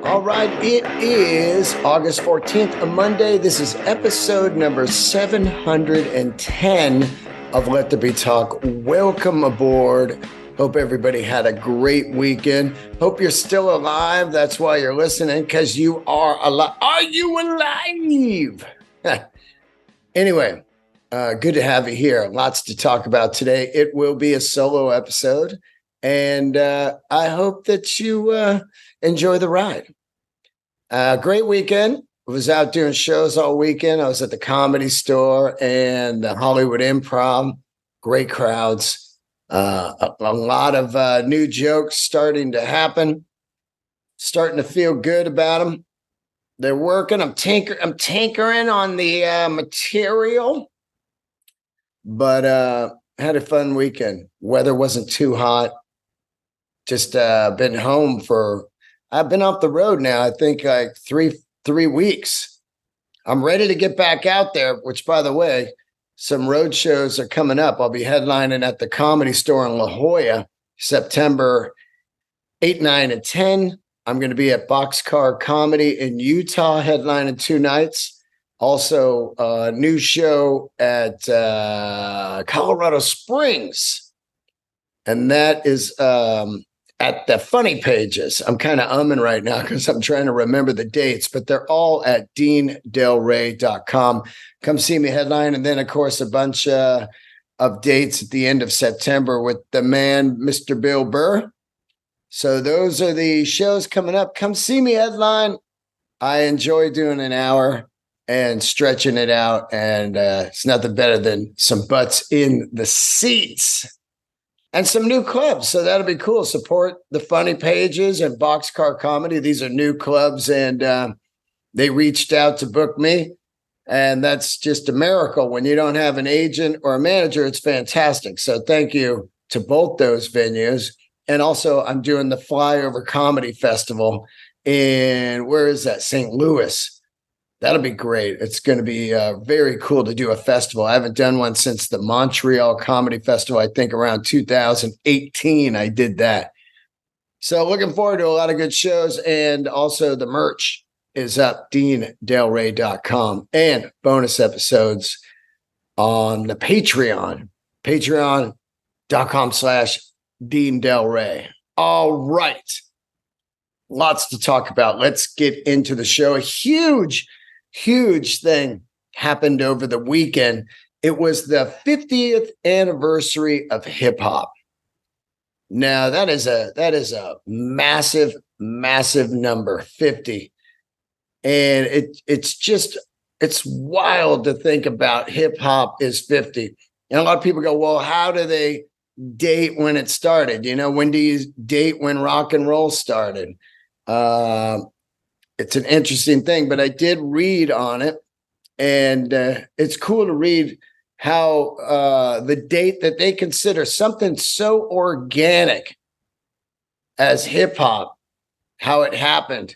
All right, it is August 14th, a Monday. This is episode number 710 of Let There Be Talk. Welcome aboard. Hope everybody had a great weekend. Hope you're still alive. That's why you're listening, because you are alive. Are you alive? Anyway, good to have you here. Lots to talk about today. It will be a solo episode, and I hope that you enjoy the ride. Great weekend. I was out doing shows all weekend. I was at the Comedy Store and the Hollywood Improv. Great crowds. A lot of new jokes starting to happen. Starting to feel good about them. They're working. I'm tinkering on the material. But had a fun weekend. Weather wasn't too hot. Just been home for... I've been off the road now, I think like three weeks. I'm ready to get back out there, which, by the way, some road shows are coming up. I'll be headlining at the Comedy Store in La Jolla, September 8, 9, and 10. I'm going to be at Boxcar Comedy in Utah, headlining 2 nights. Also, a new show at Colorado Springs. And that is... at the funny pages. I'm kind of umming right now because I'm trying to remember the dates, but they're all at deandelray.com. Come see me headline. And then, of course, a bunch of dates at the end of September with the man, Mr. Bill Burr. So those are the shows coming up. Come see me headline. I enjoy doing an hour and stretching it out. And it's nothing better than some butts in the seats. And some new clubs, so that'll be cool. Support the funny pages and Boxcar Comedy. These are new clubs, and they reached out to book me, and that's just a miracle. When you don't have an agent or a manager, it's fantastic. So thank you to both those venues. And also, I'm doing the Flyover Comedy Festival in, where is that? St. Louis. That'll be great. It's going to be very cool to do a festival. I haven't done one since the Montreal Comedy Festival. I think around 2018 I did that. So looking forward to a lot of good shows. And also the merch is up, deandelray.com, and bonus episodes on the Patreon, patreon.com/deandelray. All right. Lots to talk about. Let's get into the show. A huge thing happened over the weekend. It was the 50th anniversary of hip hop. Now that is a massive number, 50. And it's wild to think about hip hop is 50. And a lot of people go, well, how do they date when it started? You know, when do you date when rock and roll started? It's an interesting thing, but I did read on it, and it's cool to read how the date that they consider something so organic as hip hop, how it happened.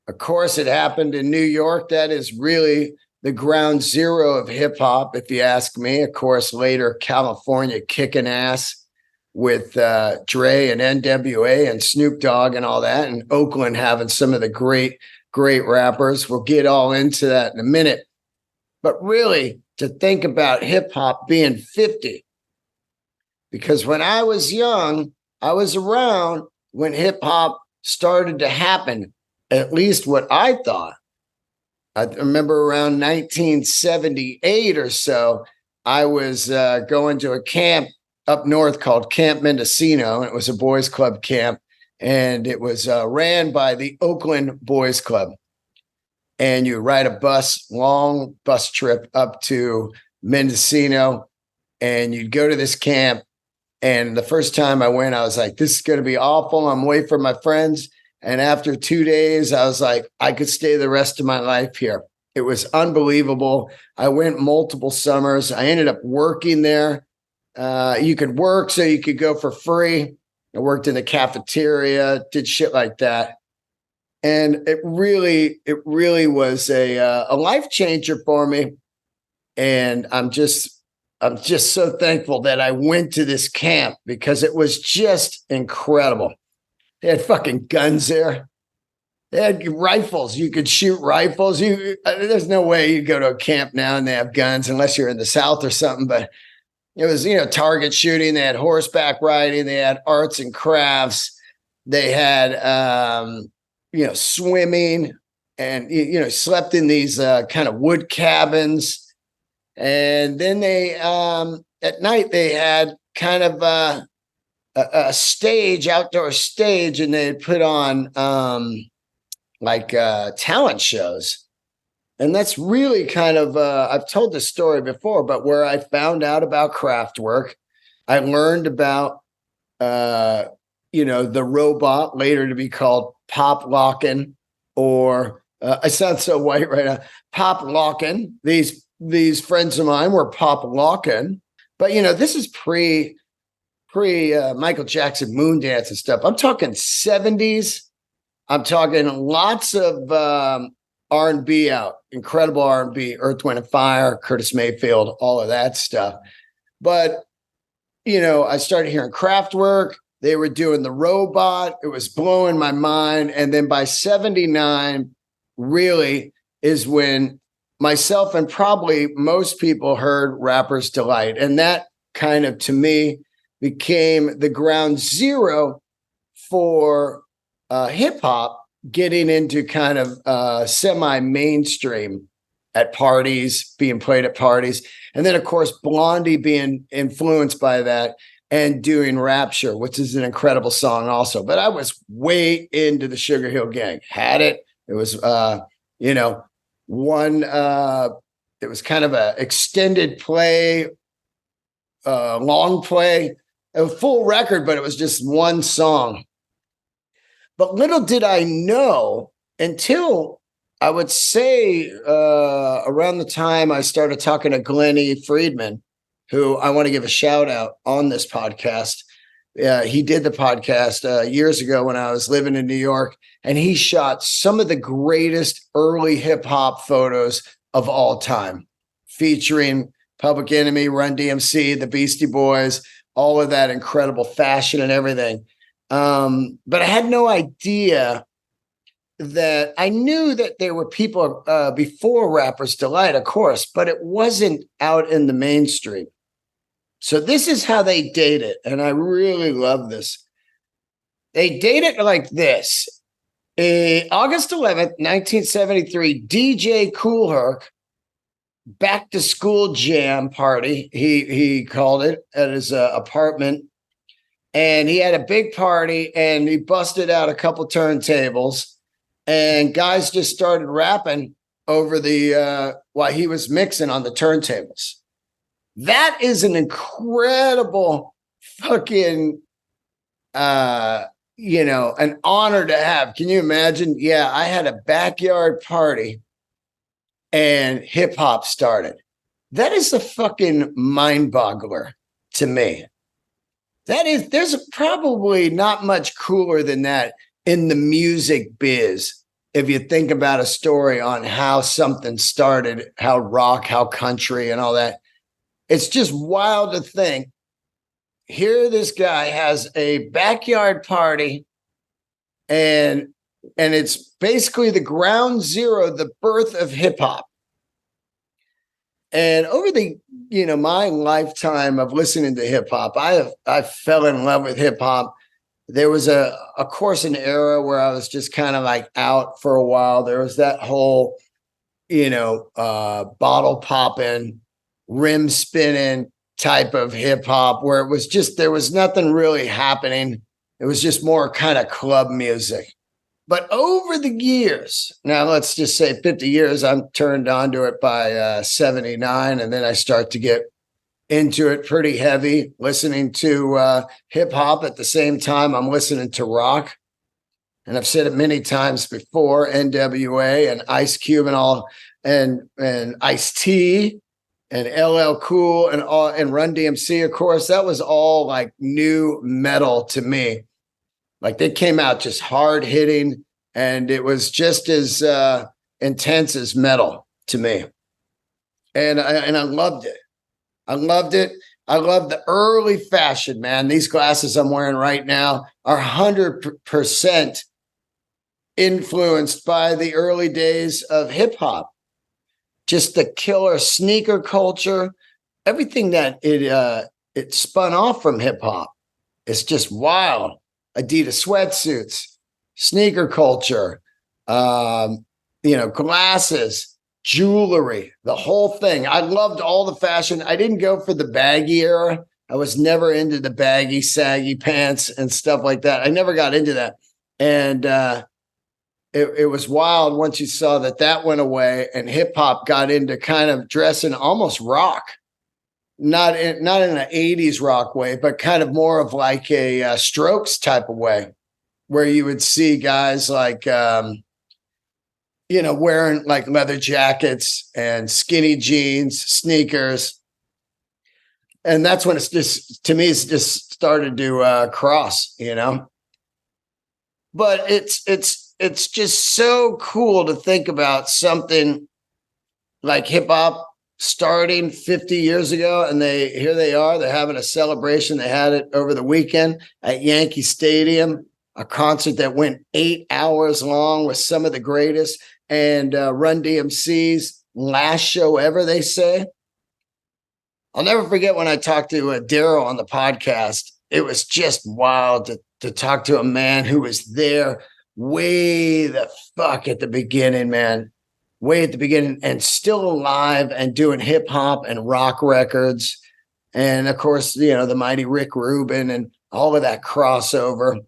Of course, it happened in New York. That is really the ground zero of hip hop, if you ask me. Of course, later California kicking ass with Dre and NWA and Snoop Dogg and all that, and Oakland having some of the great rappers. We'll get all into that in a minute. But really, to think about hip hop being 50, because when I was young, I was around when hip hop started to happen, at least what I thought. I remember around 1978 or so, I was going to a camp up north called Camp Mendocino. It was a boys club camp, and it was ran by the Oakland Boys Club. And you ride a long bus trip up to Mendocino, and you'd go to this camp. And the first time I went, I was like, this is going to be awful. I'm away from my friends. And after 2 days, I was like, I could stay the rest of my life here. It was unbelievable. I went multiple summers. I ended up working there. You could work so you could go for free. I worked in the cafeteria, did shit like that. And it really was a life changer for me. And I'm just I'm just so thankful that I went to this camp because it was just incredible. They had fucking guns there. They had rifles. You could shoot rifles. There's no way you go to a camp now and they have guns unless you're in the South or something. But it was, target shooting. They had horseback riding. They had arts and crafts. They had, swimming, and, slept in these kind of wood cabins. And then they, at night, they had kind of a stage, outdoor stage, and they put on talent shows. And that's really kind of, I've told this story before, but where I found out about craft work, I learned about, the robot, later to be called pop locking, or I sound so white right now, pop locking. These friends of mine were pop locking, but this is pre Michael Jackson moon dance and stuff. I'm talking 70s. I'm talking lots of R&B out, incredible R&B, Earth, Wind and Fire, Curtis Mayfield, all of that stuff. But I started hearing Kraftwerk. They were doing the robot. It was blowing my mind. And then by 79, really is when myself and probably most people heard Rapper's Delight. And that kind of, to me, became the ground zero for hip hop getting into kind of semi-mainstream at parties, being played at parties. And then, of course, Blondie being influenced by that and doing Rapture, which is an incredible song also. But I was way into the Sugar Hill Gang. Had it. It was, it was kind of a extended play, long play, a full record, but it was just one song. But little did I know until I would say around the time I started talking to Glennie Friedman, who I want to give a shout out on this podcast. He did the podcast years ago when I was living in New York, and he shot some of the greatest early hip hop photos of all time, featuring Public Enemy, Run DMC, the Beastie Boys, all of that incredible fashion and everything. But I had no idea that I knew that there were people before Rapper's Delight, of course, but it wasn't out in the mainstream. So this is how they date it. And I really love this. They date it like this. August 11th, 1973, DJ Kool Herc, back to school jam party. He called it at his apartment. And he had a big party and he busted out a couple turntables and guys just started rapping over while he was mixing on the turntables. That is an incredible fucking, an honor to have. Can you imagine? Yeah, I had a backyard party and hip hop started. That is a fucking mind boggler to me. There's probably not much cooler than that in the music biz. If you think about a story on how something started, how rock, how country and all that, it's just wild to think. Here, this guy has a backyard party and it's basically the ground zero, the birth of hip hop. And over my lifetime of listening to hip hop, I fell in love with hip hop. There was of course, an era where I was just kind of like out for a while. There was that whole, bottle popping, rim spinning type of hip hop where it was just, there was nothing really happening. It was just more kind of club music. But over the years, now let's just say 50 years, I'm turned on to it by 79. And then I start to get into it pretty heavy, listening to hip hop at the same time I'm listening to rock. And I've said it many times before, NWA and Ice Cube and all, and Ice-T and LL Cool and Run DMC, of course, that was all like new metal to me. Like they came out just hard hitting and it was just as intense as metal to me. And I loved it. I loved it. I love the early fashion, man. These glasses I'm wearing right now are 100% influenced by the early days of hip hop. Just the killer sneaker culture, everything that it spun off from hip hop. It's just wild. Adidas sweatsuits, sneaker culture, glasses, jewelry, the whole thing. I loved all the fashion. I didn't go for the baggy era. I was never into the baggy, saggy pants and stuff like that. I never got into that. And it was wild once you saw that went away and hip hop got into kind of dressing almost rock. Not in an 80s rock way, but kind of more of like a Strokes type of way, where you would see guys like, wearing like leather jackets and skinny jeans, sneakers. And that's when it's just started to cross, But it's just so cool to think about something like hip hop starting 50 years ago, and here they are. They're having a celebration. They had it over the weekend at Yankee Stadium, a concert that went 8 hours long with some of the greatest, and Run DMC's last show ever, they say. I'll never forget when I talked to Daryl on the podcast. It was just wild to talk to a man who was there way the fuck at the beginning, man. Way at the beginning, and still alive and doing hip hop and rock records. And of course, the mighty Rick Rubin and all of that crossover.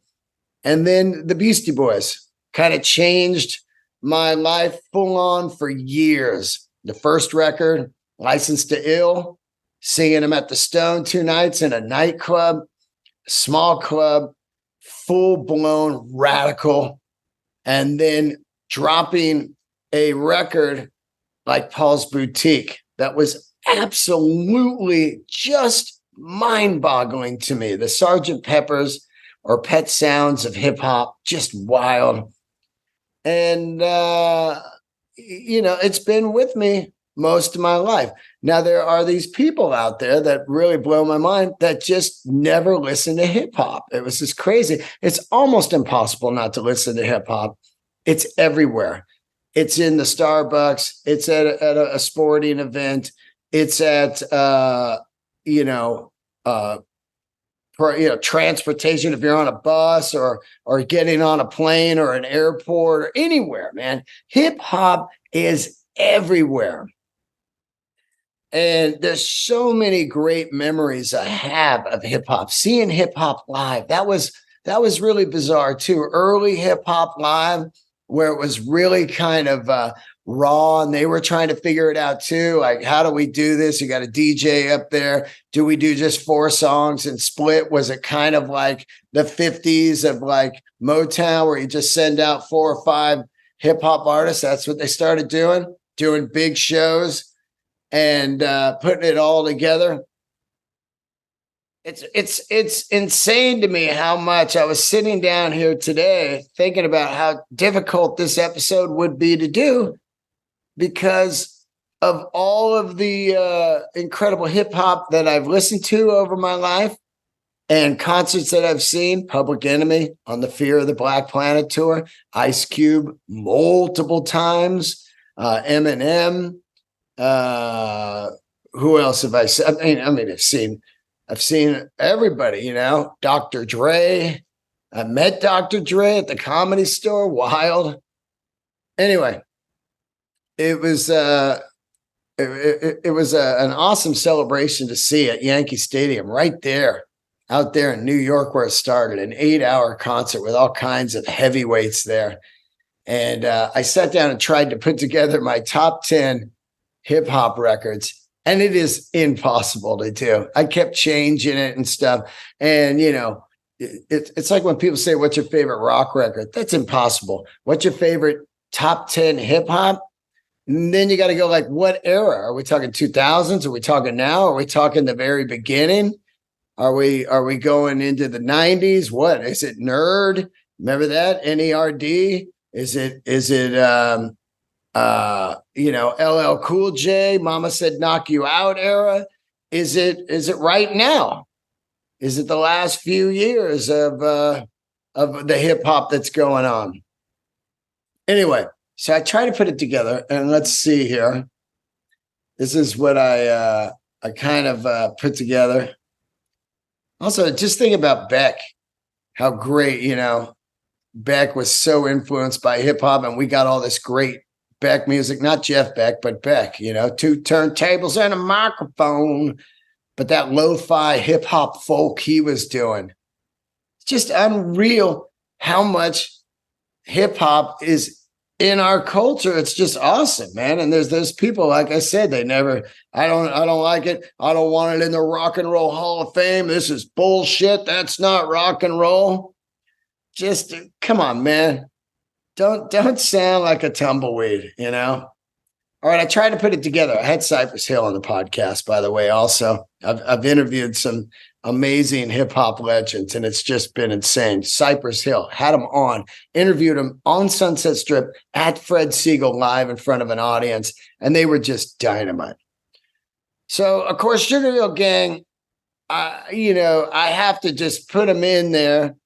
And then the Beastie Boys kind of changed my life full on for years. The first record, License to Ill, singing them at the Stone 2 nights in a nightclub, small club, full blown radical. And then dropping a record like Paul's Boutique that was absolutely just mind-boggling to me. The Sgt. Pepper's or Pet Sounds of hip hop, just wild. And it's been with me most of my life. Now there are these people out there that really blow my mind that just never listen to hip hop. It was just crazy. It's almost impossible not to listen to hip hop. It's everywhere. It's in the Starbucks. It's at a sporting event. It's at transportation. If you're on a bus or getting on a plane or an airport or anywhere, man, hip hop is everywhere. And there's so many great memories I have of hip hop. Seeing hip hop live, that was really bizarre too. Early hip hop live, where it was really kind of raw, and they were trying to figure it out too. Like, how do we do this? You got a DJ up there. Do we do just 4 songs and split? Was it kind of like the 50s of like Motown, where you just send out 4 or 5 hip hop artists? That's what they started doing big shows and putting it all together. It's insane to me how much I was sitting down here today thinking about how difficult this episode would be to do because of all of the incredible hip hop that I've listened to over my life and concerts that I've seen. Public Enemy on the Fear of the Black Planet tour, Ice Cube multiple times, Eminem. Who else have I seen? I've seen everybody, Dr. Dre. I met Dr. Dre at the Comedy Store. Wild. Anyway, it was an awesome celebration to see at Yankee Stadium, right there, out there in New York, where it started. An 8-hour concert with all kinds of heavyweights there. And I sat down and tried to put together my top 10 hip hop records. And it is impossible to do. I kept changing it and stuff. And, it's like when people say, what's your favorite rock record? That's impossible. What's your favorite top 10 hip hop? And then you got to go like, what era? Are we talking 2000s? Are we talking now? Are we talking the very beginning? Are we going into the 90s? What is it? Nerd? Remember that? NERD? Is it LL Cool J, Mama Said Knock You Out era? Is it right now? Is it the last few years of the hip hop that's going on? Anyway, so I try to put it together, and let's see here. This is what I kind of put together. Also, just think about Beck, how great, Beck was so influenced by hip hop, and we got all this great Beck music, not Jeff Beck, but Beck, 2 turntables and a microphone. But that lo-fi hip hop folk he was doing, it's just unreal how much hip hop is in our culture. It's just awesome, man. And there's people, like I said, I don't like it. I don't want it in the Rock and Roll Hall of Fame. This is bullshit. That's not rock and roll. Just come on, man. Don't sound like a tumbleweed, All right, I tried to put it together. I had Cypress Hill on the podcast, by the way. Also, I've interviewed some amazing hip hop legends, and it's just been insane. Cypress Hill, had him on, interviewed him on Sunset Strip at Fred Siegel live in front of an audience, and they were just dynamite. So, of course, Sugar Hill Gang, I have to just put them in there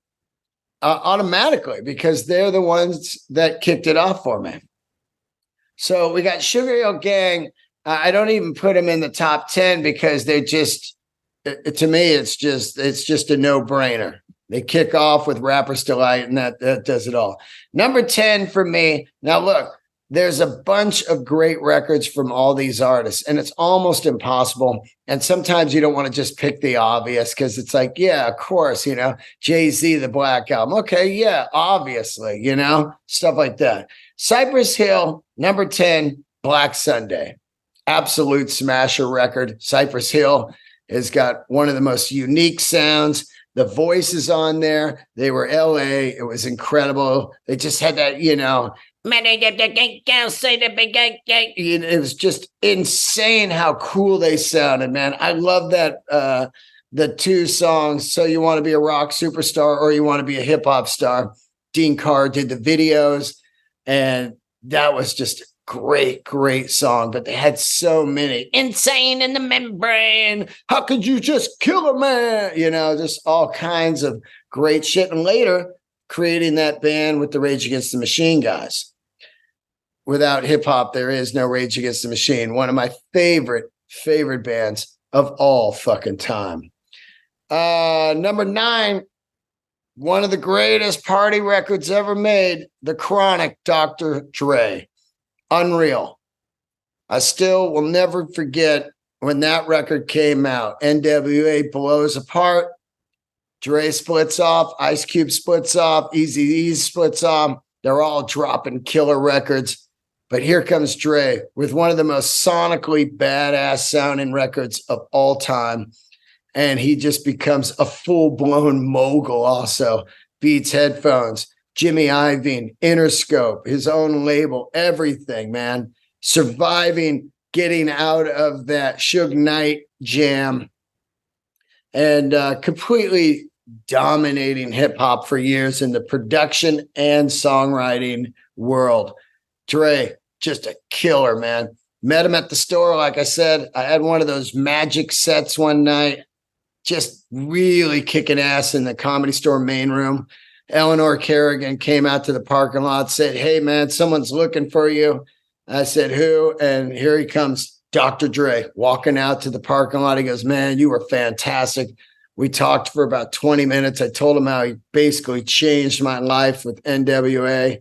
automatically because they're the ones that kicked it off for me. So we got Sugar Hill Gang. I don't even put them in the top 10 because they're just, to me, it's just a no-brainer. They kick off with Rapper's Delight, and that does it all. Number 10 for me. Now, look, there's a bunch of great records from all these artists, and it's almost impossible. And sometimes you don't want to just pick the obvious because it's like, yeah, of course, Jay-Z, the Black Album. Okay, yeah, obviously, stuff like that. Cypress Hill, number 10, Black Sunday. Absolute smasher record. Cypress Hill has got one of the most unique sounds. The voices on there, they were LA. It was incredible. They just had that, it was just insane how cool they sounded, man. I love that the 2 songs, So You Want to Be a Rock Superstar or You Want to Be a Hip Hop Star. Dean Carr did the videos, and that was just a great song. But they had so many. Insane in the Membrane. How could you just kill a man? Just all kinds of great shit. And later, creating that band with the Rage Against the Machine guys. Without hip hop, there is no Rage Against the Machine. One of my favorite bands of all fucking time. Number 9, one of the greatest party records ever made, The Chronic, Dr. Dre. Unreal. I still will never forget when that record came out. NWA blows apart. Dre splits off. Ice Cube splits off. Eazy-E splits off. They're all dropping killer records. But here comes Dre with one of the most sonically badass sounding records of all time. And he just becomes a full-blown mogul also. Beats Headphones, Jimmy Iovine, Interscope, his own label, everything, man. Surviving, getting out of that Suge Knight jam, and completely dominating hip-hop for years in the production and songwriting world. Dre, just a killer, man. Met him at the store, like I said. I had one of those magic sets one night, just really kicking ass in the Comedy Store main room. Eleanor Kerrigan came out to the parking lot, said, "Hey, man, someone's looking for you." I said, "Who?" And here he comes, Dr. Dre, walking out to the parking lot. He goes, "Man, you were fantastic." We talked for about 20 minutes. I told him how he basically changed my life with NWA.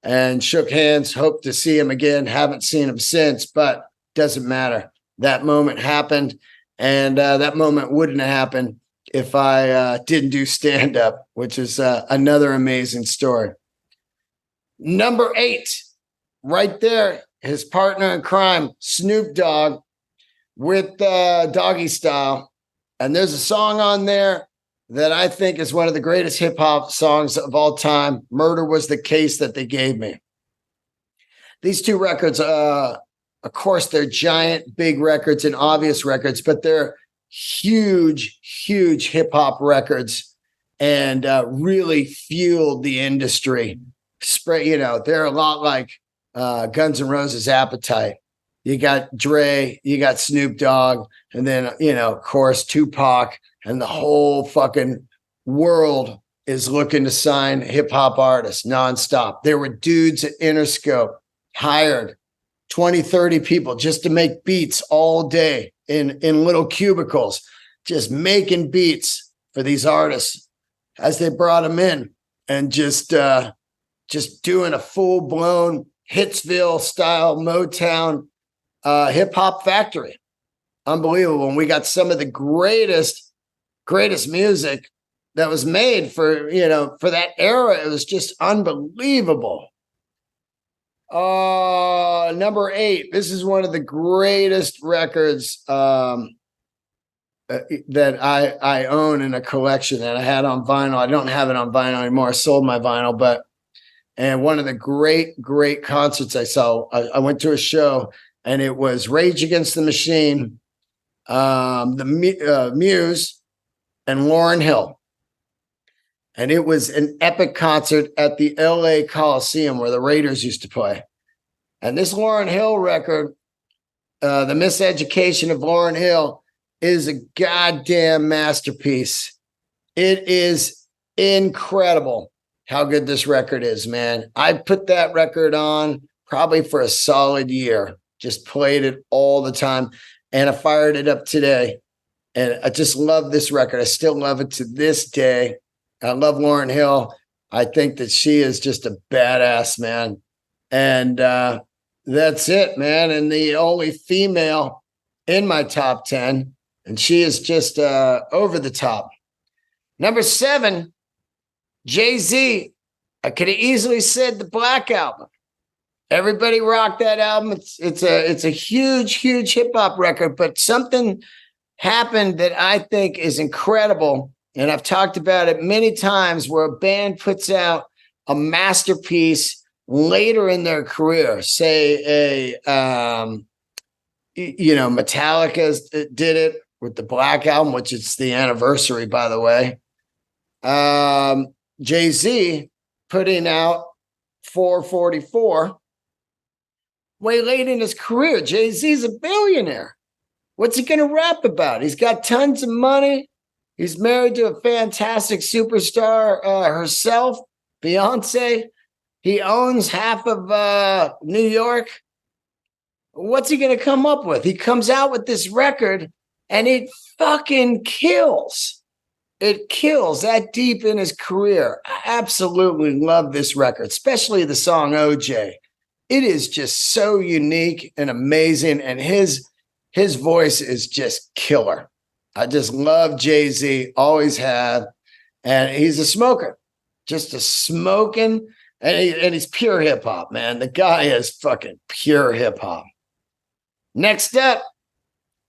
And shook hands, hope to see him again. Haven't seen him since, but doesn't matter. That moment happened, and that moment wouldn't have happened if I didn't do stand-up, which is another amazing story. Number 8, right there, his partner in crime, Snoop Dogg, with Doggy Style. And there's a song on there that I think is one of the greatest hip hop songs of all time. Murder Was the Case That They Gave Me. These 2 records, of course, they're giant, big records and obvious records, but they're huge hip hop records, and really fueled the industry. They're a lot like Guns N' Roses' Appetite. You got Dre, you got Snoop Dogg, and then, of course, Tupac, and the whole fucking world is looking to sign hip hop artists nonstop. There were dudes at Interscope hired 20, 30 people just to make beats all day in little cubicles, just making beats for these artists as they brought them in, and just doing a full blown Hitsville style Motown hip hop factory. Unbelievable. And we got some of the greatest music that was made for that era. It was just unbelievable. Number 8. This is one of the greatest records that I own in a collection that I had on vinyl. I don't have it on vinyl anymore. I sold my vinyl, and one of the great concerts I saw, I went to a show, and it was Rage Against the Machine, the Muse, and Lauryn Hill. And it was an epic concert at the LA Coliseum where the Raiders used to play. And this Lauryn Hill record, The Miseducation of Lauryn Hill, is a goddamn masterpiece. It is incredible how good this record is, man. I put that record on probably for a solid year. Just played it all the time. And I fired it up today. And I just love this record. I still love it to this day. I love Lauryn Hill. I think that she is just a badass, man. And that's it, man. And the only female in my top 10. And she is just over the top. Number 7, Jay-Z. I could have easily said the Black Album. Everybody rocked that album. It's a huge hip hop record, but something happened that I think is incredible, and I've talked about it many times, where a band puts out a masterpiece later in their career. Say Metallica did it with the Black Album, which is the anniversary, by the way. Jay-Z putting out 444. Way late in his career. Jay-Z's a billionaire. What's he going to rap about? He's got tons of money. He's married to a fantastic superstar herself, Beyonce. He owns half of New York. What's he going to come up with? He comes out with this record, and it fucking kills. It kills that deep in his career. I absolutely love this record, especially the song OJ. It is just so unique and amazing, and his voice is just killer. I just love Jay-Z, always have, and he's a smoker, just a smoking, and he's pure hip hop, man. The guy is fucking pure hip hop. Next up,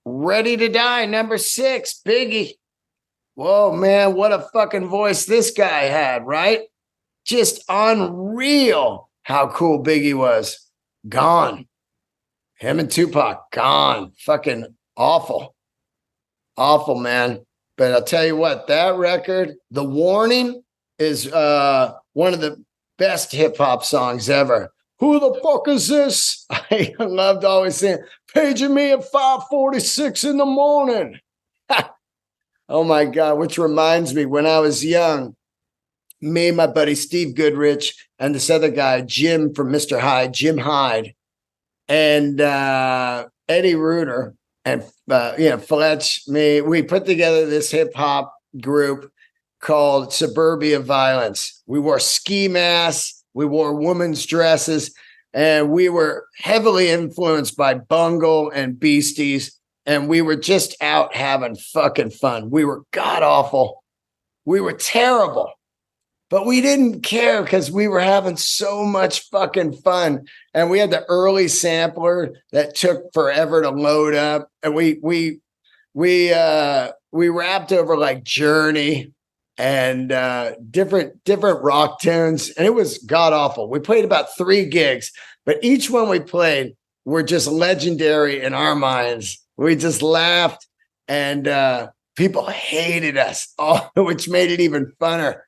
Ready to Die, number 6, Biggie. Whoa, man, what a fucking voice this guy had, right? Just unreal. How cool Biggie was. Gone. Him and Tupac, gone. Fucking awful. Awful, man. But I'll tell you what, that record, The Warning, is one of the best hip-hop songs ever. Who the fuck is this? I loved always saying, paging me at 5:46 in the morning. Oh, my God, which reminds me, when I was young, me, my buddy Steve Goodrich, and this other guy, Jim from Mr. Hyde, Jim Hyde, and Eddie Reuter, and Fletch, me, we put together this hip hop group called Suburbia Violence. We wore ski masks, we wore women's dresses, and we were heavily influenced by Bungle and Beasties, and we were just out having fucking fun. We were god awful. We were terrible. But we didn't care because we were having so much fucking fun. And we had the early sampler that took forever to load up. And we rapped over like Journey and different rock tunes. And it was god awful. We played about 3 gigs, but each one we played were just legendary in our minds. We just laughed, and people hated us, which made it even funner.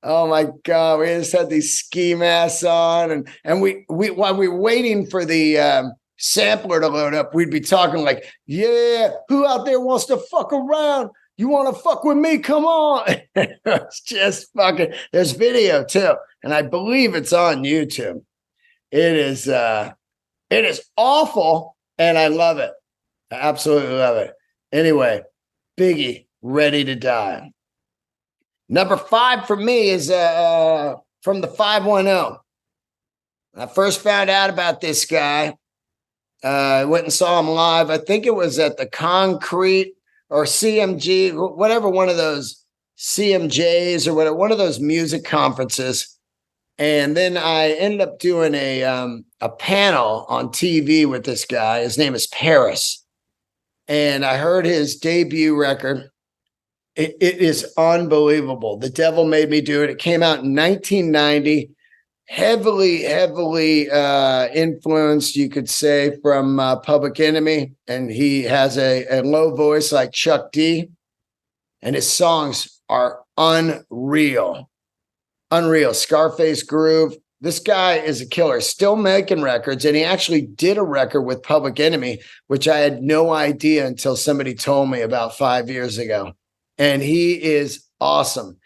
Oh my God, we just had these ski masks on, and we while we were waiting for the sampler to load up, we'd be talking like, yeah, who out there wants to fuck around? You want to fuck with me? Come on. It's just fucking, there's video too. And I believe it's on YouTube. It is awful. And I love it. I absolutely love it. Anyway, Biggie, Ready to Die. Number 5 for me is from the 510. I first found out about this guy. I went and saw him live. I think it was at the Concrete or CMG, whatever, one of those CMJs or whatever, one of those music conferences. And then I ended up doing a panel on TV with this guy. His name is Paris. And I heard his debut record. It is unbelievable. The Devil Made Me Do It. It came out in 1990. Heavily influenced, you could say, from Public Enemy. And he has a low voice like Chuck D. And his songs are unreal. Unreal. Scarface Groove. This guy is a killer, still making records. And he actually did a record with Public Enemy, which I had no idea until somebody told me about 5 years ago. And he is awesome.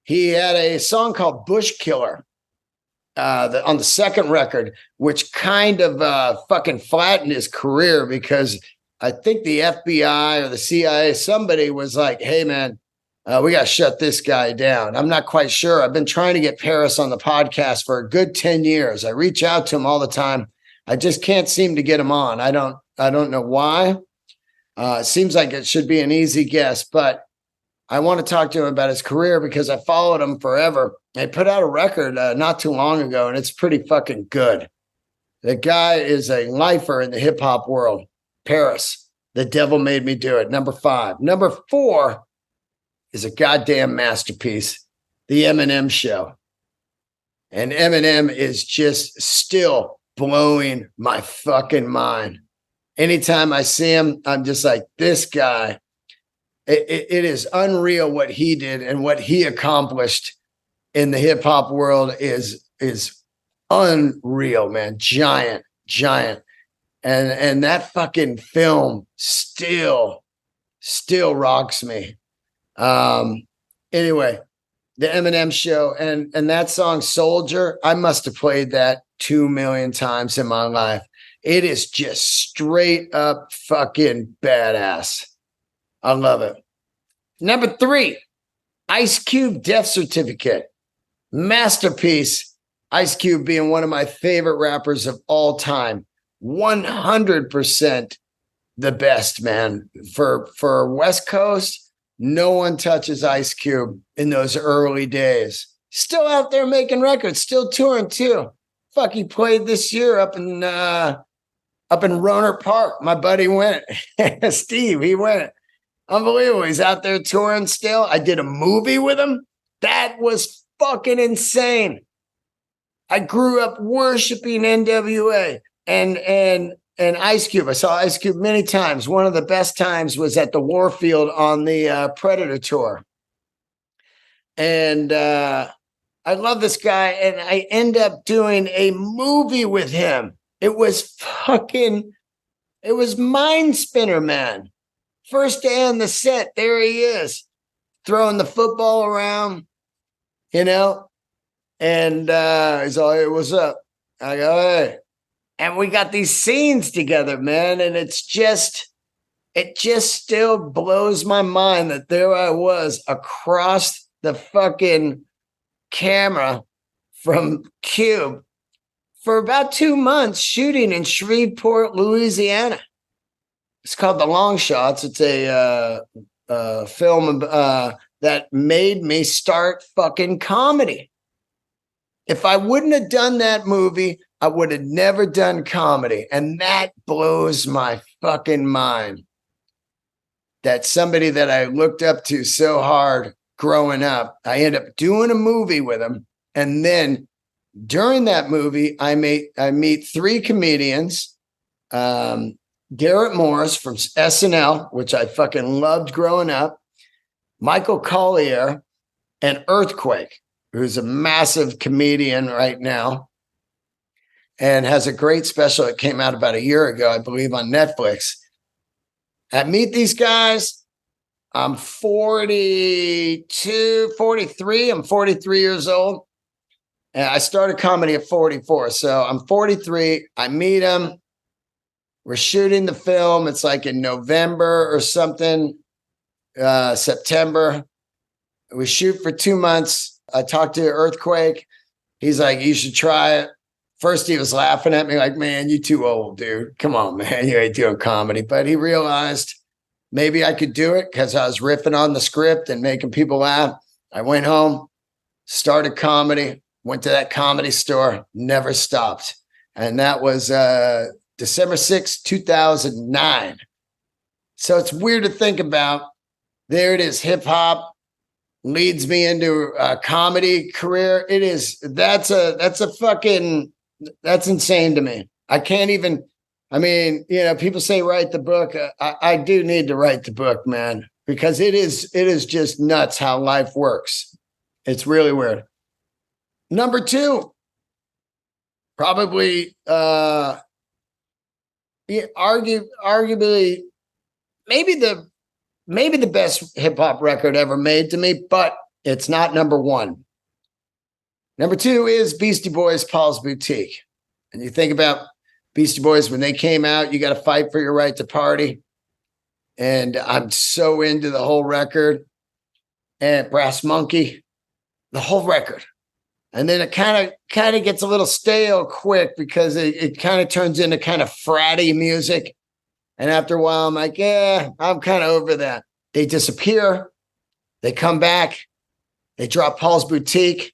He had a song called Bush Killer. On the second record, which kind of fucking flattened his career because I think the FBI or the CIA, somebody was like, hey, man, we got to shut this guy down. I'm not quite sure. I've been trying to get Paris on the podcast for a good 10 years. I reach out to him all the time. I just can't seem to get him on. I don't know why. It seems like it should be an easy guess, but I want to talk to him about his career because I followed him forever. They put out a record not too long ago, and it's pretty fucking good. The guy is a lifer in the hip hop world. Paris, The Devil Made Me Do It. Number 5. Number 4 is a goddamn masterpiece, The Eminem Show. And Eminem is just still blowing my fucking mind. Anytime I see him, I'm just like, this guy. It is unreal what he did and what he accomplished in the hip hop world is unreal, man. Giant. And that fucking film still rocks me. Anyway, the Eminem Show and that song Soldier, I must have played that 2 million times in my life. It is just straight up fucking badass. I love it. Number 3, Ice Cube Death Certificate. Masterpiece. Ice Cube being one of my favorite rappers of all time. 100% the best, man. For West Coast, no one touches Ice Cube in those early days. Still out there making records, still touring too. Fuck, he played this year up in Roner Park. My buddy went. Steve, he went. Unbelievable. He's out there touring still. I did a movie with him. That was fucking insane. I grew up worshiping NWA and Ice Cube. I saw Ice Cube many times. One of the best times was at the Warfield on the Predator tour. And I love this guy. And I end up doing a movie with him. It was mind spinner, man. First day on the set, there he is, throwing the football around, and he's all, hey, what's up? I go, hey. And we got these scenes together, man, and it just still blows my mind that there I was across the fucking camera from Cube for about 2 months shooting in Shreveport, Louisiana. It's called The Long Shots. It's a film that made me start fucking comedy. If I wouldn't have done that movie, I would have never done comedy. And that blows my fucking mind. That somebody that I looked up to so hard growing up, I end up doing a movie with him. And then during that movie, I meet 3 comedians. Garrett Morris from SNL, which I fucking loved growing up, Michael Collier, and Earthquake, who's a massive comedian right now. and has a great special that came out about a year ago, I believe, on Netflix. At Meet These Guys, I'm 42, 43. I'm 43 years old. And I started comedy at 44. So I'm 43. I meet him. We're shooting the film. It's like in November or something, September. We shoot for 2 months. I talked to Earthquake. He's like, you should try it. First, he was laughing at me like, man, you too old, dude. Come on, man. You ain't doing comedy. But he realized maybe I could do it because I was riffing on the script and making people laugh. I went home, started comedy, went to that Comedy Store, never stopped. And that was December 6th, 2009. So it's weird to think about. There it is, hip hop leads me into a comedy career. It is, that's insane to me. I can't even, I mean, you know, people say write the book. I do need to write the book, man, because it is just nuts how life works. It's really weird. Number two, probably arguably maybe the best hip hop record ever made to me, but it's not number one. Number two is Beastie Boys' Paul's Boutique. And you think about Beastie Boys, when they came out, you got to fight for your right to party. And I'm so into the whole record. And Brass Monkey, the whole record. And then it kind of gets a little stale quick because it kind of turns into kind of fratty music. And after a while, I'm like, yeah, I'm kind of over that. They disappear. They come back. They drop Paul's Boutique.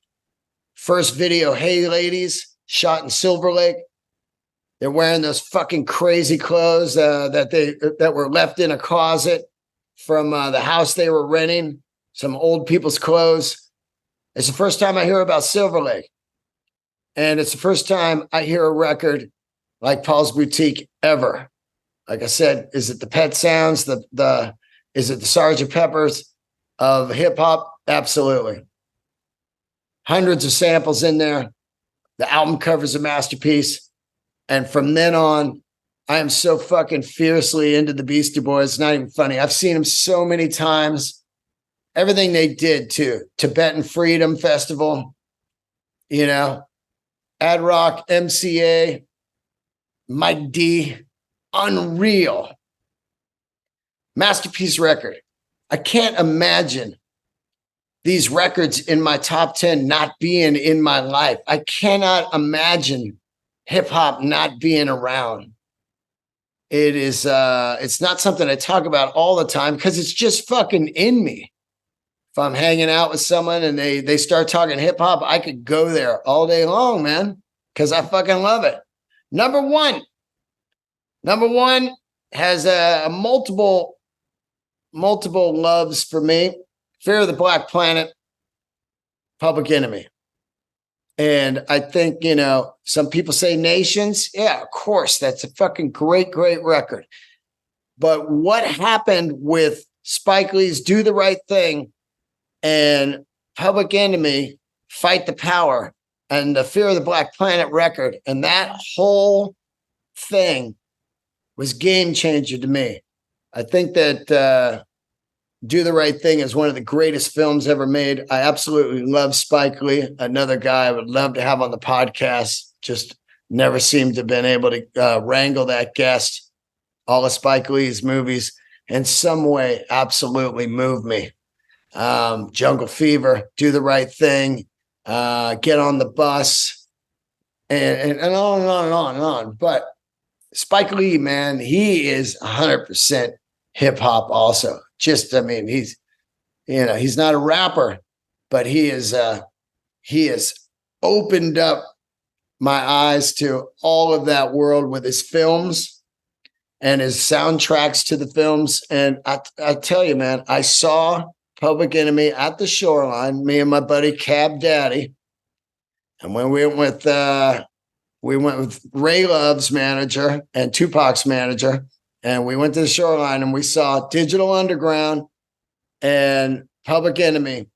First video, Hey Ladies, shot in Silver Lake. They're wearing those fucking crazy clothes that were left in a closet from the house they were renting, some old people's clothes. It's the first time I hear about Silver Lake. And it's the first time I hear a record like Paul's Boutique ever. Like I said, is it the Pet Sounds? Is it the Sgt. Pepper's of hip hop? Absolutely. Hundreds of samples in there. The album cover's a masterpiece. And from then on, I am so fucking fiercely into the Beastie Boys. It's not even funny. I've seen them so many times. Everything they did too. Tibetan Freedom Festival, you know, Ad Rock, MCA, Mike D, unreal. Masterpiece record. I can't imagine these records in my top 10 not being in my life. I cannot imagine hip hop not being around. It is, it's not something I talk about all the time because it's just fucking in me. If I'm hanging out with someone and they start talking hip hop, I could go there all day long, man, because I fucking love it. Number one has multiple loves for me. Fear of the Black Planet, Public Enemy. And I think, you know, some people say Nations. Yeah, of course, that's a fucking great, great record. But what happened with Spike Lee's Do the Right Thing and Public Enemy, Fight the Power, and the Fear of the Black Planet record, and that whole thing was game changer to me. I think that Do the Right Thing is one of the greatest films ever made. I absolutely love Spike Lee, another guy I would love to have on the podcast. Just never seemed to have been able to wrangle that guest. All of Spike Lee's movies in some way absolutely move me. Jungle Fever, Do the Right Thing, Get on the Bus, and on and on and on and on. But Spike Lee, man, he is 100% hip hop also. Just, I mean, he's not a rapper, but he has opened up my eyes to all of that world with his films and his soundtracks to the films. And I tell you, man, I saw Public Enemy at the Shoreline, me and my buddy Cab Daddy. And when we went with Ray Love's manager and Tupac's manager, and we went to the Shoreline and we saw Digital Underground and Public Enemy.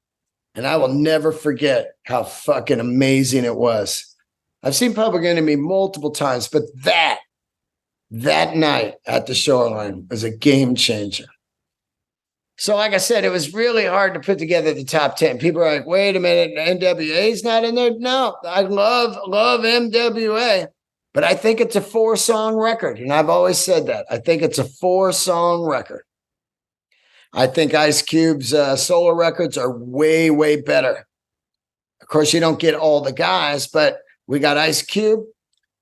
And I will never forget how fucking amazing it was. I've seen Public Enemy multiple times, but that night at the Shoreline was a game changer. So, like I said, it was really hard to put together the top 10. People are like, wait a minute, NWA's not in there? No, I love MWA, but I think it's a 4-song record. And I've always said that. I think it's a 4-song record. I think Ice Cube's solo records are way, way better. Of course, you don't get all the guys, but we got Ice Cube,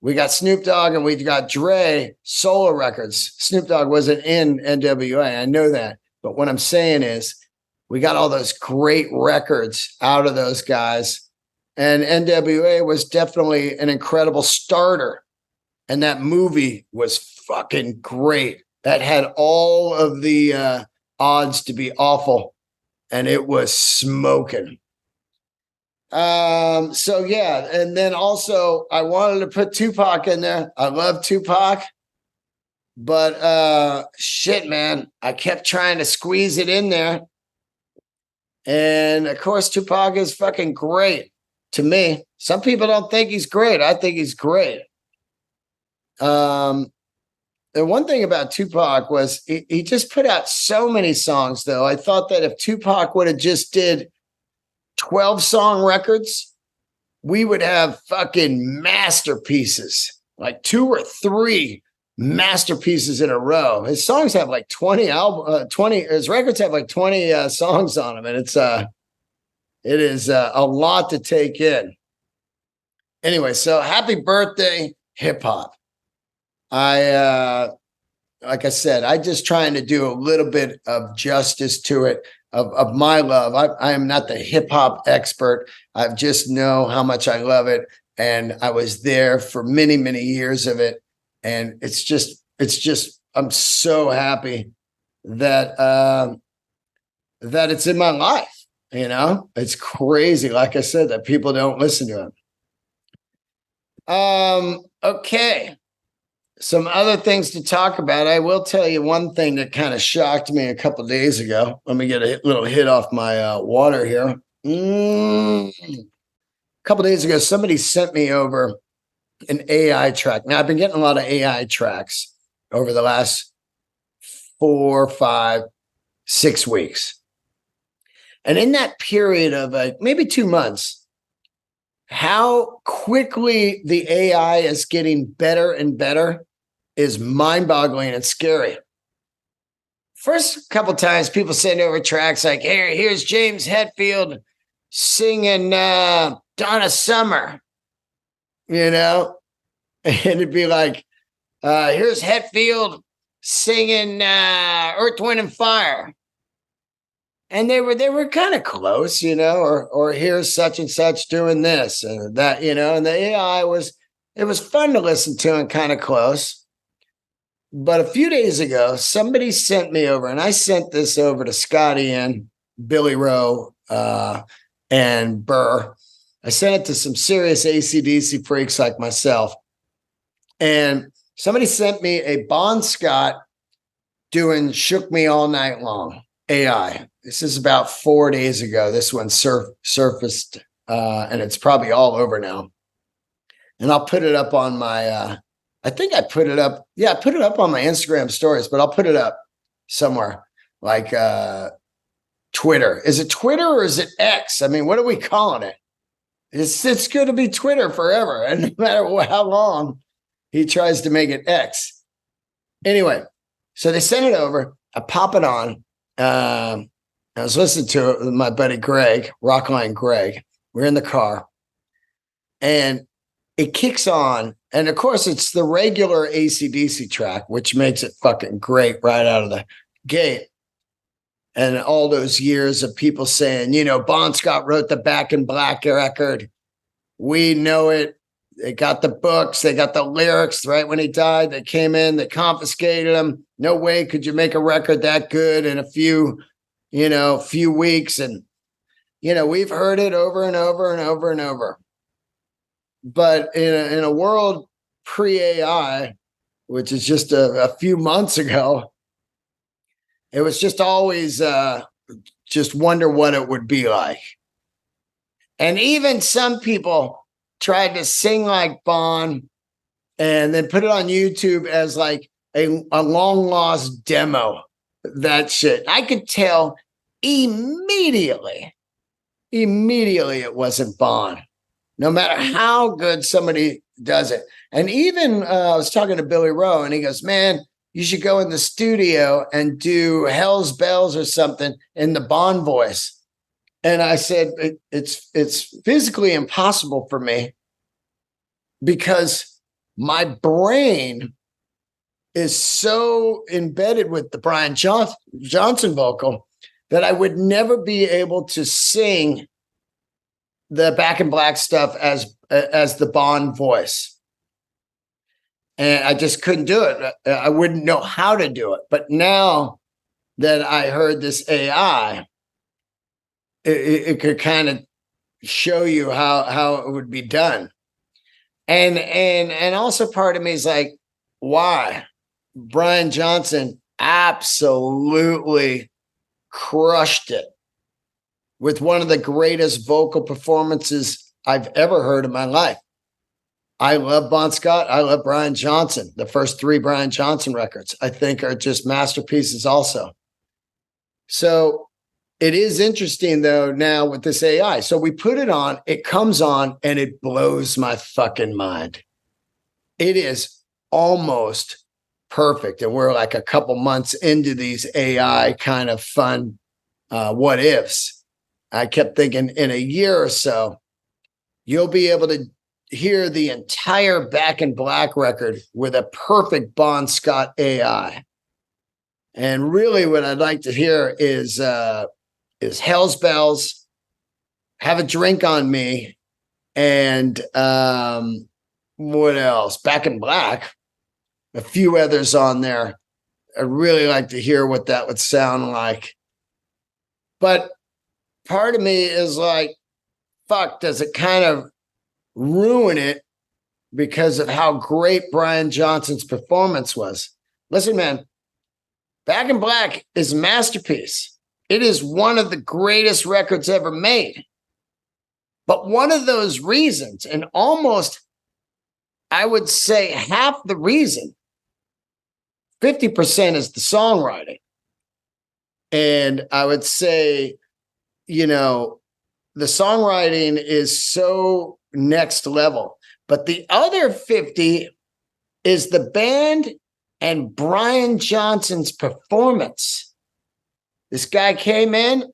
we got Snoop Dogg, and we've got Dre solo records. Snoop Dogg wasn't in NWA. I know that. But what I'm saying is we got all those great records out of those guys. And NWA was definitely an incredible starter. And that movie was fucking great. That had all of the odds to be awful. And it was smoking. So yeah. And then also I wanted to put Tupac in there. I love Tupac. But shit, man, I kept trying to squeeze it in there. And of course, Tupac is fucking great to me. Some people don't think he's great. I think he's great. The one thing about Tupac was he just put out so many songs, though. I thought that if Tupac would have just did 12-song records, we would have fucking masterpieces, like 2 or 3 masterpieces in a row. His songs have like 20 his records have like 20 songs on them, and it is a lot to take in. Anyway, so happy birthday, hip hop. Like I said, I just trying to do a little bit of justice to it, of my love. I am not the hip hop expert. I just know how much I love it, and I was there for many, many years of it. And it's just, I'm so happy that that it's in my life. You know, it's crazy. Like I said, that people don't listen to him. Okay. Some other things to talk about. I will tell you one thing that kind of shocked me a couple of days ago. Let me get a little hit off my water here. A couple of days ago, somebody sent me over an AI track. Now, I've been getting a lot of AI tracks over the last 4, 5, 6 weeks. And in that period of maybe 2 months, how quickly the AI is getting better and better is mind-boggling and scary. First couple times, people send over tracks like, hey, here's James Hetfield singing Donna Summer. You know, and it'd be like, here's Hetfield singing Earth, Wind, and Fire. And they were kind of close, you know, or here's such and such doing this and that, you know, and the AI it was fun to listen to and kind of close. But a few days ago, somebody sent me over, and I sent this over to Scotty and Billy Rowe and Burr. I sent it to some serious AC/DC freaks like myself. And somebody sent me a Bon Scott doing Shook Me All Night Long, AI. This is about 4 days ago. This one surfaced, and it's probably all over now. And I'll put it up on my, I think I put it up. Yeah, I put it up on my Instagram stories, but I'll put it up somewhere like Twitter. Is it Twitter or is it X? I mean, what are we calling it? It's going to be Twitter forever. And no matter how long he tries to make it X. Anyway, so they sent it over. I pop it on. I was listening to it with my buddy Greg, Rockline Greg. We're in the car. And it kicks on. And of course, it's the regular AC/DC track, which makes it fucking great right out of the gate. And all those years of people saying, you know, Bon Scott wrote the Back in Black record. We know it. They got the books. They got the lyrics right when he died. They came in. They confiscated them. No way could you make a record that good in a few weeks. And, you know, we've heard it over and over and over and over. But in a world pre-AI, which is just a few months ago, it was just always just wonder what it would be like. And even some people tried to sing like Bon and then put it on YouTube as like a long lost demo. That shit. I could tell immediately it wasn't Bon, no matter how good somebody does it. And even I was talking to Billy Rowe and he goes, man, you should go in the studio and do Hell's Bells or something in the Bon voice. And I said, it's physically impossible for me because my brain is so embedded with the Brian Johnson vocal that I would never be able to sing the Back in Black stuff as the Bon voice. And I just couldn't do it. I wouldn't know how to do it. But now that I heard this AI, it could kind of show you how it would be done. And also part of me is like, why? Brian Johnson absolutely crushed it with one of the greatest vocal performances I've ever heard in my life. I love Bon Scott. I love Brian Johnson. The first 3 Brian Johnson records, I think, are just masterpieces also. So it is interesting, though, now with this AI. So we put it on, it comes on, and it blows my fucking mind. It is almost perfect. And we're like a couple months into these AI kind of fun what ifs. I kept thinking in a year or so, you'll be able to hear the entire Back in Black record with a perfect Bon Scott AI. And really what I'd like to hear is Hell's Bells, Have a Drink on Me, and what else? Back in Black. A few others on there. I'd really like to hear what that would sound like. But part of me is like, fuck, does it kind of ruin it because of how great Brian Johnson's performance was? Listen, man, Back in Black is a masterpiece. It is one of the greatest records ever made. But one of those reasons, and almost, I would say half the reason, 50% is the songwriting. And I would say, the songwriting is so next level. But the other 50 is the band and Brian Johnson's performance. This guy came in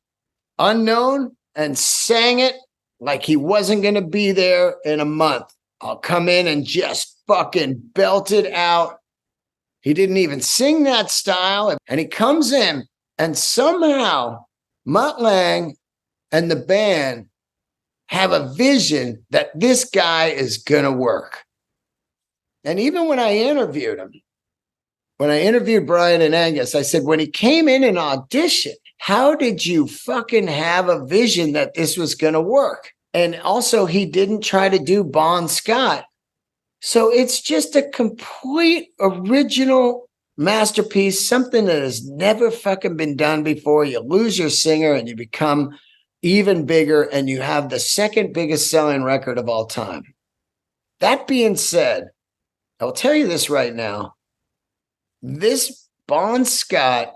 unknown and sang it like he wasn't going to be there in a month. I'll come in and just fucking belt it out. He didn't even sing that style. And he comes in and somehow Mutt Lange and the band have a vision that this guy is going to work. And even when I interviewed him, when I interviewed Brian and Angus, I said, when he came in and auditioned, how did you fucking have a vision that this was going to work? And also, he didn't try to do Bon Scott. So it's just a complete original masterpiece, something that has never fucking been done before. You lose your singer and you become even bigger, and you have the second biggest selling record of all time. That being said, I will tell you this right now. This Bon Scott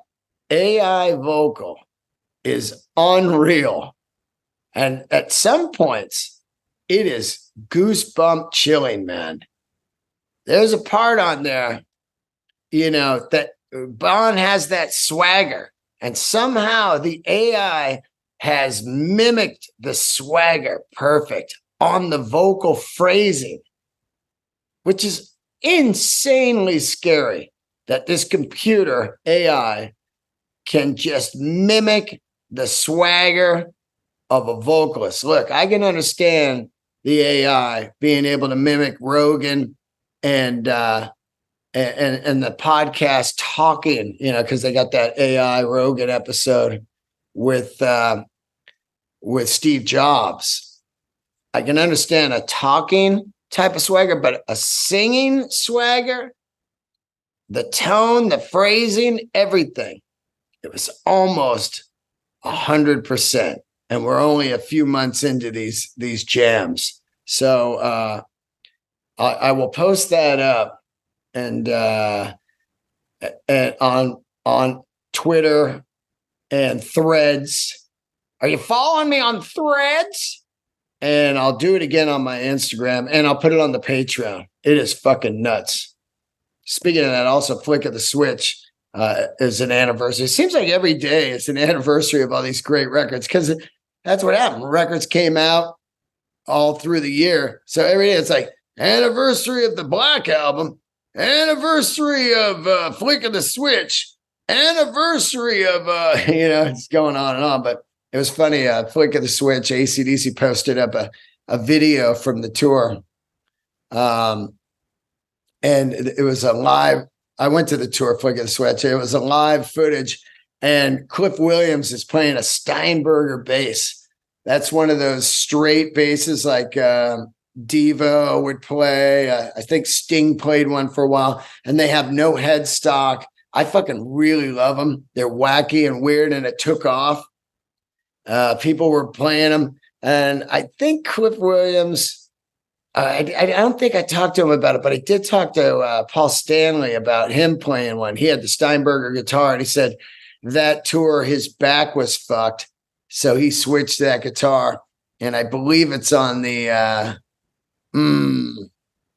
AI vocal is unreal. And at some points, it is goosebump chilling, man. There's a part on there, that Bon has that swagger. And somehow the AI has mimicked the swagger perfect on the vocal phrasing, which is insanely scary that this computer AI can just mimic the swagger of a vocalist. Look, I can understand the AI being able to mimic Rogan and the podcast talking, because they got that AI Rogan episode with Steve Jobs. I can understand a talking type of swagger, but a singing swagger, the tone, the phrasing, everything, it was almost 100%. And we're only a few months into these jams. So I will post that up and on Twitter and Threads. Are you following me on Threads? And I'll do it again on my Instagram, and I'll put it on the Patreon. It is fucking nuts. Speaking of that, also Flick of the Switch is an anniversary. It seems like every day it's an anniversary of all these great records, because that's what happened. Records came out all through the year. So every day it's like anniversary of the Black Album, anniversary of Flick of the Switch, anniversary of, it's going on. But it was funny. Flick of the Switch, AC/DC posted up a video from the tour. And it was a live. I went to the tour, Flick of the Switch. It was a live footage. And Cliff Williams is playing a Steinberger bass. That's one of those straight basses like Devo would play. I think Sting played one for a while. And they have no headstock. I fucking really love them. They're wacky and weird, and it took off. People were playing them. And I think Cliff Williams, I don't think I talked to him about it, but I did talk to Paul Stanley about him playing one. He had the Steinberger guitar, and he said that tour, his back was fucked. So he switched to that guitar. And I believe it's on the,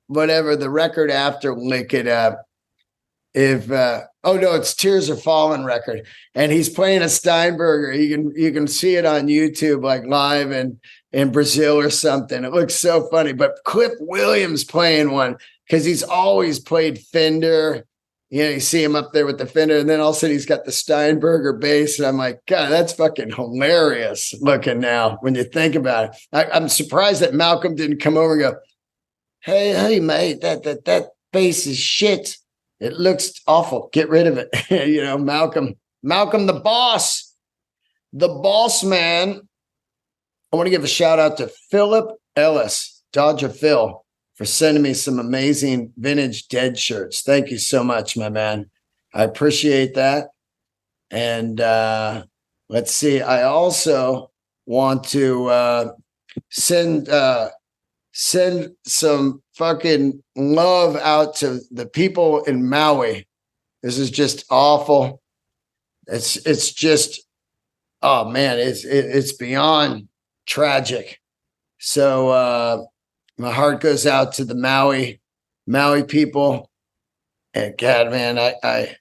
whatever, the record after Lick It Up. It's Tears Are Falling record, and he's playing a Steinberger. You can see it on YouTube, like live in Brazil or something. It looks so funny. But Cliff Williams playing one, because he's always played Fender. You see him up there with the Fender, and then all of a sudden he's got the Steinberger bass, and I'm like, God, that's fucking hilarious looking now when you think about it. I'm surprised that Malcolm didn't come over and go, hey, mate, that bass is shit. It looks awful. Get rid of it. Malcolm, the boss man. I want to give a shout out to Philip Ellis, Dodger Phil, for sending me some amazing vintage Dead shirts. Thank you so much, my man. I appreciate that. And let's see. I also want to send some fucking love out to the people in Maui. This is just awful. It's just, oh man, it's beyond tragic. So my heart goes out to the Maui people. And God, man, I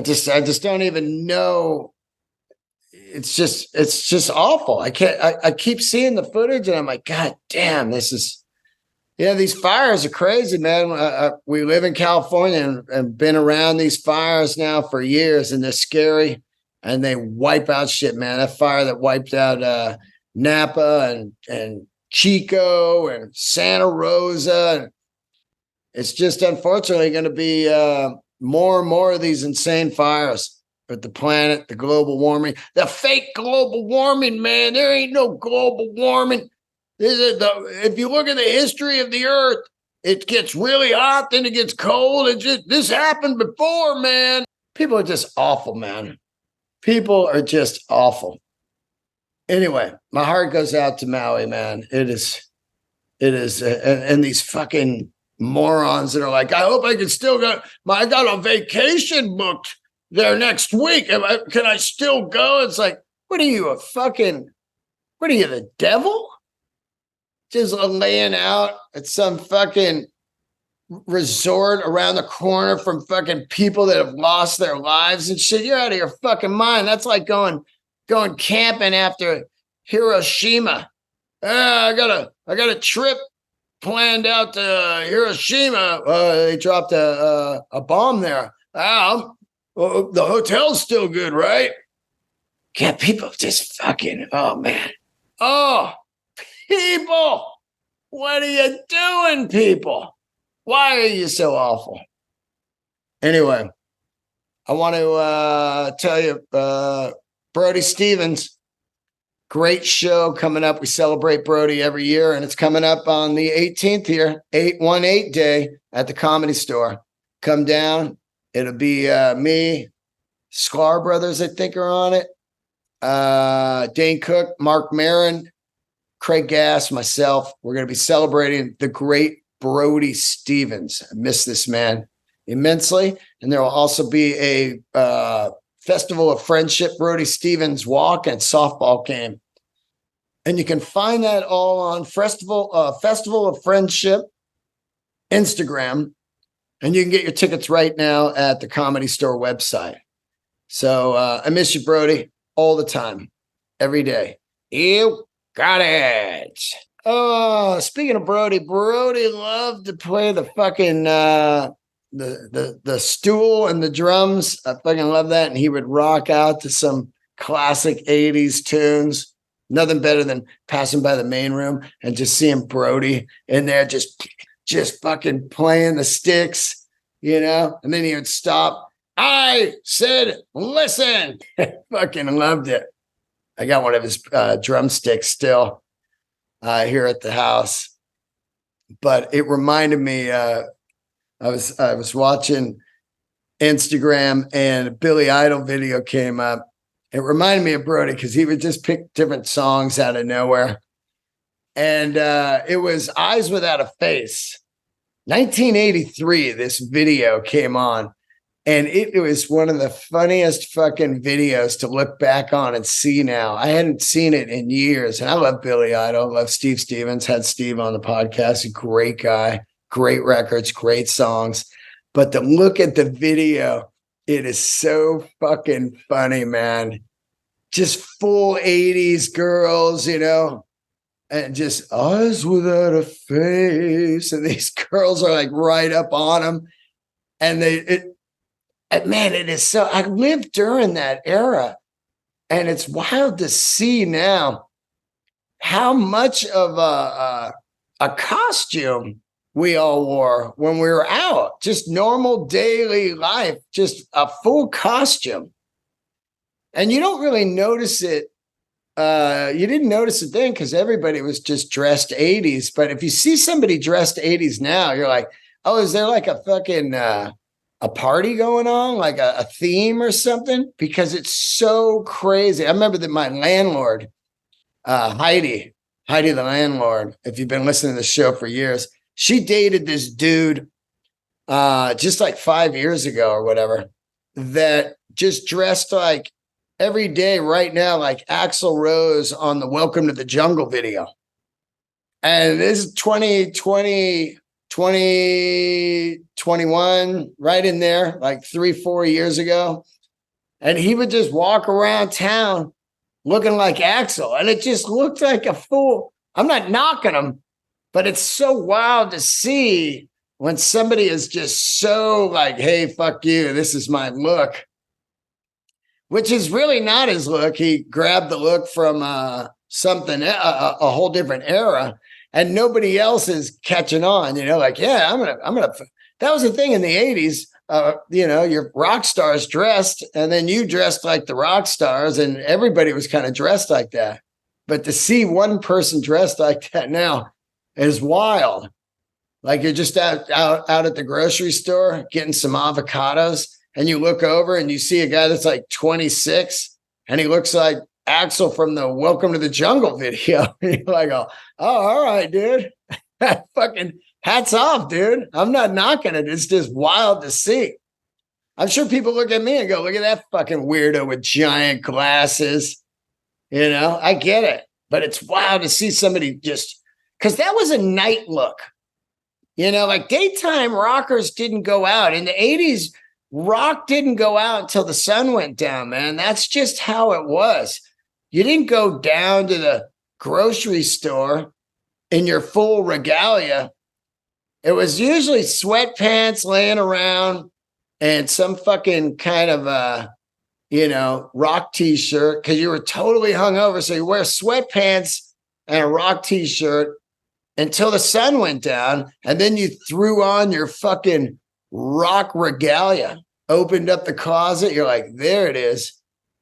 just don't even know. It's just awful. I keep seeing the footage, and I'm like, God damn, this is. These fires are crazy, man. We live in California and been around these fires now for years, and they're scary, and they wipe out shit, man. That fire that wiped out Napa and Chico and Santa Rosa. It's just unfortunately going to be more and more of these insane fires with the planet, the global warming, the fake global warming, man. There ain't no global warming. If you look at the history of the earth, it gets really hot, then it gets cold. This happened before, man. People are just awful, man. People are just awful. Anyway, my heart goes out to Maui, man. It is, and these fucking morons that are like, I hope I can still go. I got a vacation booked there next week. Can I still go? It's like, what are you, the devil? Just laying out at some fucking resort around the corner from fucking people that have lost their lives and shit. You're out of your fucking mind. That's like going camping after Hiroshima. I got a trip planned out to Hiroshima. They dropped a bomb there. The hotel's still good, right? Yeah, people just fucking, oh man. Oh, people, what are you doing, people? Why are you so awful? Anyway, I want to tell you, Brody Stevens, great show coming up. We celebrate Brody every year, and it's coming up on the 18th here, 818 day at the Comedy Store. Come down. It'll be me, Sklar Brothers, I think, are on it. Dane Cook, Mark Maron, Craig Gass, myself, we're going to be celebrating the great Brody Stevens. I miss this man immensely. And there will also be a Festival of Friendship, Brody Stevens walk and softball game. And you can find that all on Festival of Friendship Instagram. And you can get your tickets right now at the Comedy Store website. So I miss you, Brody, all the time, every day. You got it. Oh, speaking of Brody loved to play the fucking the stool and the drums. I fucking love that. And he would rock out to some classic 80s tunes. Nothing better than passing by the main room and just seeing Brody in there just fucking playing the sticks, you know? And then he would stop. I said, listen. Fucking loved it. I got one of his drumsticks still here at the house. But it reminded me, I was watching Instagram and a Billy Idol video came up. It reminded me of Brody because he would just pick different songs out of nowhere. And it was Eyes Without a Face. 1983, this video came on. And it was one of the funniest fucking videos to look back on and see now. I hadn't seen it in years. And I love Billy Idol. Love Steve Stevens. Had Steve on the podcast. A great guy. Great records. Great songs. But to look at the video, it is so fucking funny, man. Just full 80s girls, you know, and just Eyes Without a Face. And these girls are like right up on him. And man, it is so, I lived during that era. And it's wild to see now how much of a costume we all wore when we were out, just normal daily life, just a full costume. And you don't really notice it. You didn't notice it then because everybody was just dressed 80s. But if you see somebody dressed 80s now, you're like, oh, is there like a fucking a party going on, like a theme or something? Because it's so crazy. I remember that my landlord, Heidi the landlord, if you've been listening to the show for years, she dated this dude just like 5 years ago or whatever, that just dressed like every day right now, like Axl Rose on the Welcome to the Jungle video. And this is 2020, 2021, right in there, like 3-4 years ago. And he would just walk around town looking like Axl. And it just looked like a fool. I'm not knocking him, but it's so wild to see when somebody is just so like, hey, fuck you, this is my look. Which is really not his look. He grabbed the look from something, a whole different era. And nobody else is catching on, you know, like, yeah, I'm gonna. That was the thing in the 80s. You know, your rock stars dressed, and then you dressed like the rock stars, and everybody was kind of dressed like that. But to see one person dressed like that now is wild. Like you're just out at the grocery store getting some avocados, and you look over and you see a guy that's like 26, and he looks like Axl from the Welcome to the Jungle video. You're like, oh, all right, dude. Fucking hats off, dude. I'm not knocking it. It's just wild to see. I'm sure people look at me and go, look at that fucking weirdo with giant glasses. You know, I get it. But it's wild to see somebody just, because that was a night look. You know, like daytime rockers didn't go out. In the 80s, rock didn't go out until the sun went down, man. That's just how it was. You didn't go down to the grocery store in your full regalia. It was usually sweatpants laying around and some fucking kind of rock t-shirt, because you were totally hungover. So you wear sweatpants and a rock t-shirt until the sun went down, and then you threw on your fucking rock regalia, opened up the closet. You're like, there it is.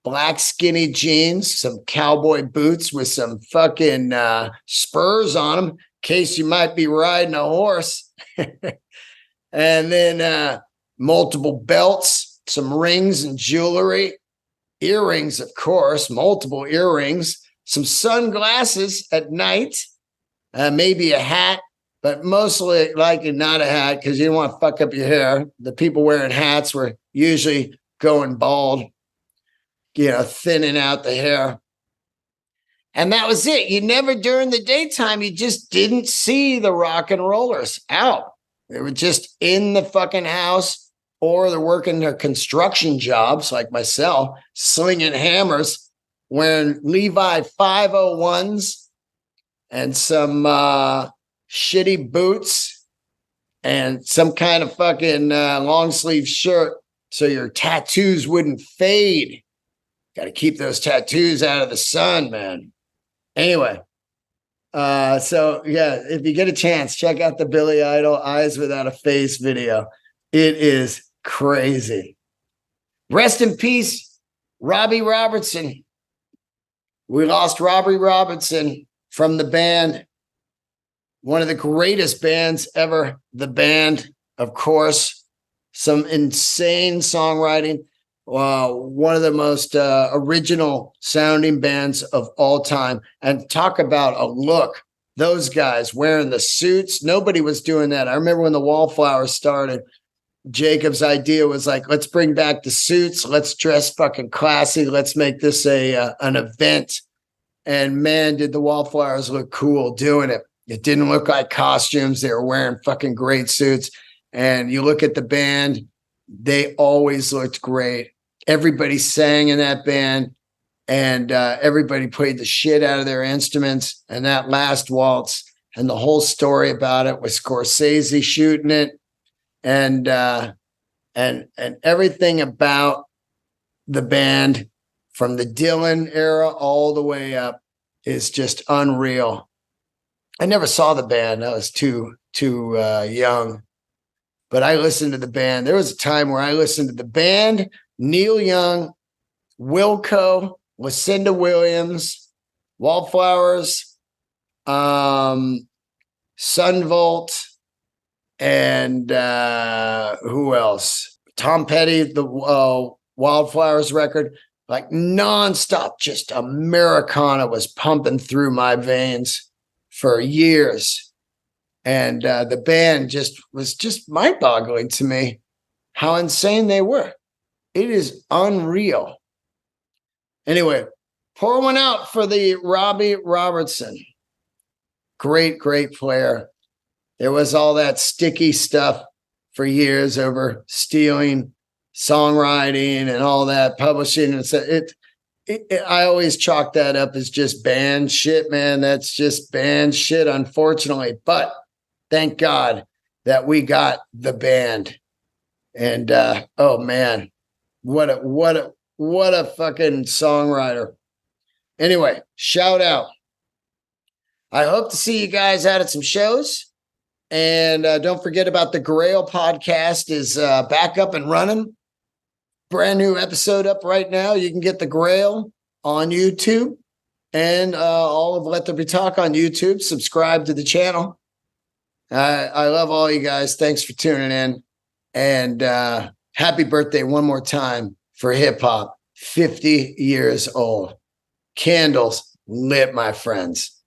Black skinny jeans, some cowboy boots with some fucking spurs on them in case you might be riding a horse. And then multiple belts, some rings and jewelry, earrings, of course, multiple earrings, some sunglasses at night, maybe a hat, but mostly likely not a hat because you don't want to fuck up your hair. The people wearing hats were usually going bald, thinning out the hair. And that was it. You never, during the daytime, you just didn't see the rock and rollers out. They were just in the fucking house, or they're working their construction jobs like myself, slinging hammers, wearing Levi 501s and some shitty boots and some kind of fucking long sleeve shirt so your tattoos wouldn't fade. Got to keep those tattoos out of the sun, man. Anyway, so yeah, if you get a chance, check out the Billy Idol Eyes Without a Face video. It is crazy. Rest in peace, Robbie Robertson. We lost Robbie Robertson from the band. One of the greatest bands ever. The Band, of course. Some insane songwriting. One of the most original sounding bands of all time. And talk about a look. Those guys wearing the suits. Nobody was doing that. I remember when the Wallflowers started, Jacob's idea was like, let's bring back the suits. Let's dress fucking classy. Let's make this an event. And man, did the Wallflowers look cool doing it. It didn't look like costumes. They were wearing fucking great suits. And you look at the band, they always looked great. Everybody sang in that band, and everybody played the shit out of their instruments. And that last waltz and the whole story about it was Scorsese shooting it, and everything about the band from the Dylan era all the way up is just unreal. I never saw the band. I was too young, but I listened to the band. There was a time where I listened to the band, Neil Young, Wilco, Lucinda Williams, Wallflowers, Sunvolt, and who else? Tom Petty, the Wildflowers record, like nonstop, just Americana was pumping through my veins for years. And the band was mind-boggling to me how insane they were. It is unreal. Anyway, pour one out for the Robbie Robertson. Great, great player. There was all that sticky stuff for years over stealing songwriting and all that, publishing. And so I always chalk that up as just band shit, man. That's just band shit, unfortunately. But thank God that we got the band. And oh man, what a fucking songwriter. Anyway, shout out. I hope to see you guys out at some shows. And don't forget about the Grail podcast is back up and running. Brand new episode up right now. You can get the Grail on YouTube and all of Let There Be Talk on YouTube. Subscribe to the channel. I love all you guys. Thanks for tuning in. And happy birthday one more time for hip hop. 50 years old. Candles lit, my friends.